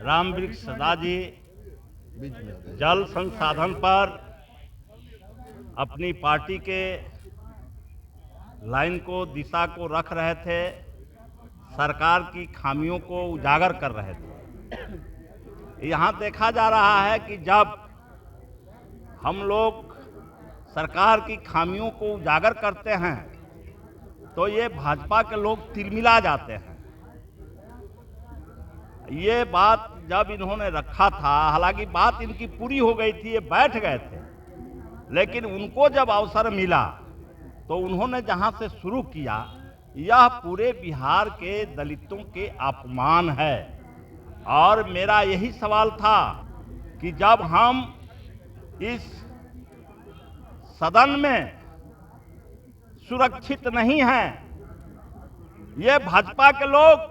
रामवृक्ष सदा जी जल संसाधन पर अपनी पार्टी के लाइन को, दिशा को रख रहे थे, सरकार की खामियों को उजागर कर रहे थे। यहाँ देखा जा रहा है कि जब हम लोग सरकार की खामियों को उजागर करते हैं तो ये भाजपा के लोग तिलमिला जाते हैं। ये बात जब इन्होंने रखा था, हालांकि बात इनकी पूरी हो गई थी, ये बैठ गए थे, लेकिन उनको जब अवसर मिला तो उन्होंने जहां से शुरू किया, यह पूरे बिहार के दलितों के अपमान है। और मेरा यही सवाल था कि जब हम इस सदन में सुरक्षित नहीं हैं, ये भाजपा के लोग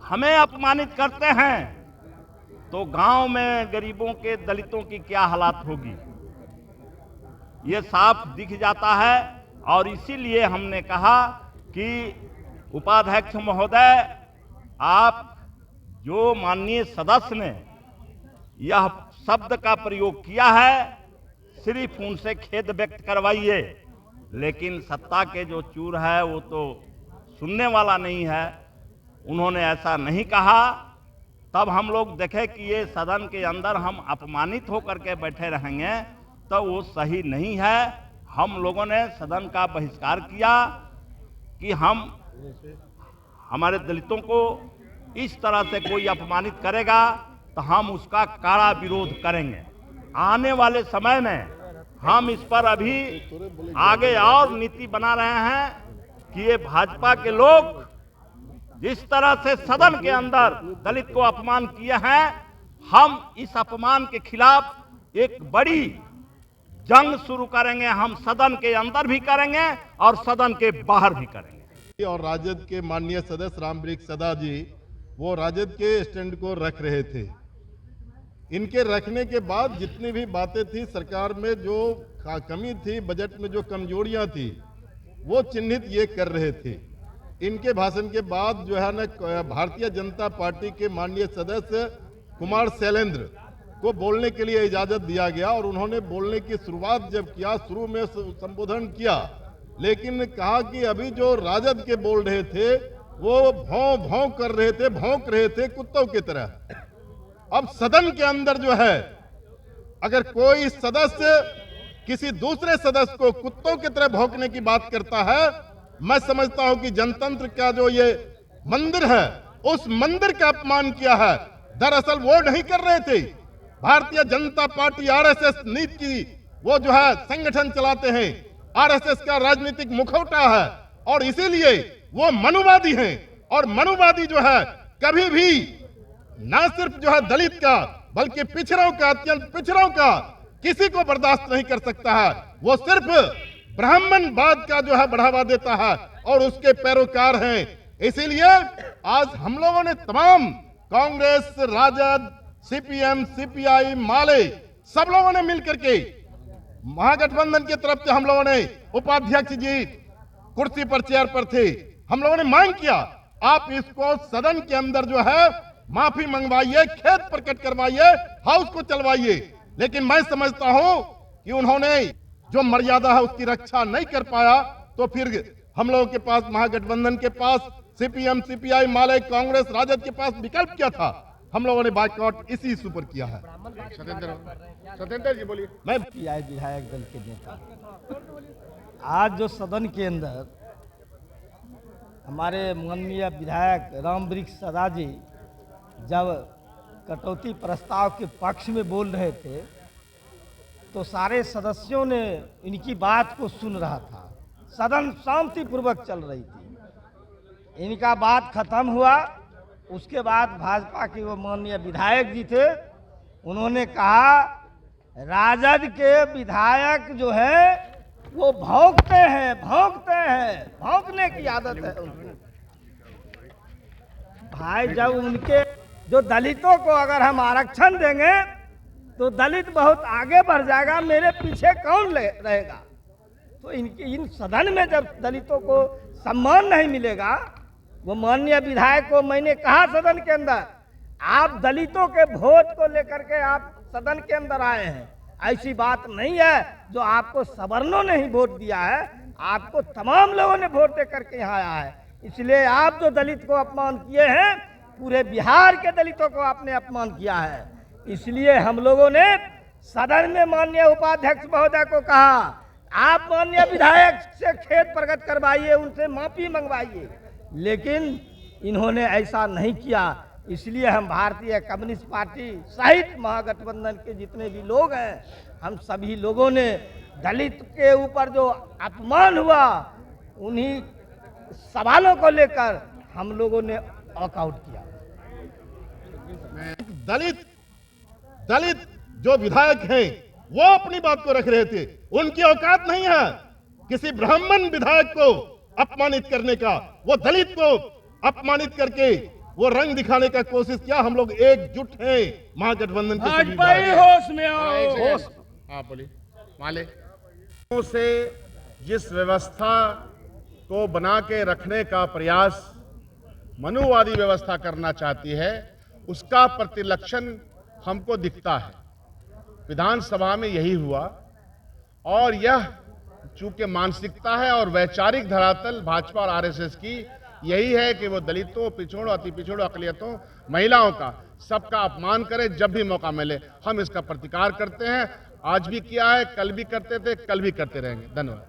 हमें अपमानित करते हैं, तो गांव में गरीबों के, दलितों की क्या हालत होगी, ये साफ दिख जाता है। और इसीलिए हमने कहा कि उपाध्यक्ष महोदय, आप जो माननीय सदस्य ने यह शब्द का प्रयोग किया है, सिर्फ उनसे खेद व्यक्त करवाइए, लेकिन सत्ता के जो चूर है वो तो सुनने वाला नहीं है। उन्होंने ऐसा नहीं कहा। तब हम लोग देखे कि ये सदन के अंदर हम अपमानित होकर के बैठे रहेंगे तो वो सही नहीं है। हम लोगों ने सदन का बहिष्कार किया कि हमारे दलितों को इस तरह से कोई अपमानित करेगा तो हम उसका कड़ा विरोध करेंगे। आने वाले समय में हम इस पर अभी आगे और नीति बना रहे हैं कि ये भाजपा के लोग जिस तरह से सदन के अंदर दलित को अपमान किए हैं, हम इस अपमान के खिलाफ एक बड़ी जंग शुरू करेंगे। हम सदन के अंदर भी करेंगे और सदन के बाहर भी करेंगे। और राजद के माननीय सदस्य रामवृक्ष सदा जी वो राजद के स्टैंड को रख रहे थे। इनके रखने के बाद जितनी भी बातें थी, सरकार में जो कमी थी, बजट में जो कमजोरियां थी, वो चिन्हित ये कर रहे थे। इनके भाषण के बाद जो है ना, भारतीय जनता पार्टी के माननीय सदस्य कुमार शैलेंद्र को बोलने के लिए इजाजत दिया गया और उन्होंने बोलने की शुरुआत जब किया, शुरू में संबोधन किया, लेकिन कहा कि अभी जो राजद के बोल रहे थे वो भौं भौं कर रहे थे, भौंक रहे थे कुत्तों की तरह। अब सदन के अंदर जो है, अगर कोई सदस्य किसी दूसरे सदस्य को कुत्तों की तरह भौंकने की बात करता है, मैं समझता हूं कि जनतंत्र का जो ये मंदिर है, उस मंदिर का अपमान किया है। दरअसल वो नहीं कर रहे थे। भारतीय जनता पार्टी आरएसएस नीति की वो जो है संगठन चलाते हैं, आरएसएस का राजनीतिक मुखौटा है और इसीलिए वो मनुवादी हैं। और मनुवादी जो है कभी भी ना सिर्फ जो है दलित का, बल्कि पिछड़ों का, अत्यंत पिछड़ों का किसी को बर्दाश्त नहीं कर सकता है। वो सिर्फ ब्राह्मणवाद का जो है बढ़ावा देता है और उसके पैरोकार हैं। इसीलिए आज हम लोगों ने तमाम कांग्रेस, राजद, सीपीएम, सीपीआई, माले, सब लोगों ने मिलकर के महागठबंधन की तरफ से हम लोगों ने, उपाध्यक्ष जी कुर्सी पर, चेयर पर थे, हम लोगों ने मांग किया आप इसको सदन के अंदर जो है माफी मंगवाइए, खेद प्रकट करवाइए, हाउस को चलवाइए। लेकिन मैं समझता हूं कि उन्होंने जो मर्यादा है उसकी रक्षा नहीं कर पाया, तो फिर हम लोगों के पास, महागठबंधन के पास, सीपीएम, सीपीआई, माले, कांग्रेस, राजद के पास विकल्प क्या था? हम लोगों ने बाइकआउट इसी इशू पर किया है। सत्येंद्र जी बोलिए। मैं पीआई विधायक दल के नेता, आज जो सदन के अंदर हमारे माननीय विधायक रामवृक्ष सदा जी जब कटौती प्रस्ताव के पक्ष में बोल रहे थे तो सारे सदस्यों ने इनकी बात को सुन रहा था। सदन शांतिपूर्वक चल रही थी। इनका बात खत्म हुआ, उसके बाद भाजपा के वो माननीय विधायक जी थे, उन्होंने कहा राजद के विधायक जो है वो भौंकते हैं, भौंकने की आदत है उनको। भाई, जब उनके जो दलितों को अगर हम आरक्षण देंगे तो दलित बहुत आगे बढ़ जाएगा, मेरे पीछे कौन रहेगा? तो इन सदन में जब दलितों को सम्मान नहीं मिलेगा, वो माननीय विधायक को मैंने कहा सदन के अंदर, आप दलितों के वोट को लेकर के आप सदन के अंदर आए हैं। ऐसी बात नहीं है। जो आपको सवर्णों ने ही वोट दिया है, आपको तमाम लोगों ने वोट दे करके यहाँ आया है। इसलिए आप जो दलित को अपमान किए हैं, पूरे बिहार के दलितों को आपने अपमान किया है। इसलिए हम लोगों ने सदन में माननीय उपाध्यक्ष महोदय को कहा, आप माननीय विधायक से खेत प्रगत करवाइए, उनसे माफी मंगवाइए, लेकिन इन्होंने ऐसा नहीं किया। इसलिए हम भारतीय कम्युनिस्ट पार्टी सहित महागठबंधन के जितने भी लोग हैं, हम सभी लोगों ने दलित के ऊपर जो अपमान हुआ, उन्हीं सवालों को लेकर हम लोगों ने वॉकआउट किया। दलित जो विधायक हैं वो अपनी बात को रख रहे थे। उनकी औकात नहीं है किसी ब्राह्मण विधायक को अपमानित करने का। वो दलित को अपमानित करके वो रंग दिखाने का कोशिश किया। हम लोग एकजुट हैं महागठबंधन के सभी विधायक। होश में आओ। होश। हाँ बोलिए माले से जिस व्यवस्था को बना के रखने का प्रयास मनुवादी व्यवस्था करना चाहती है, उसका प्रतिलक्षण हमको दिखता है। विधानसभा में यही हुआ और यह चूंकि मानसिकता है और वैचारिक धरातल भाजपा और आरएसएस की यही है कि वो दलितों, पिछड़ों, अति पिछड़ों, अकलियतों, महिलाओं का सबका अपमान करे जब भी मौका मिले। हम इसका प्रतिकार करते हैं, आज भी किया है, कल भी करते थे, कल भी करते रहेंगे। धन्यवाद।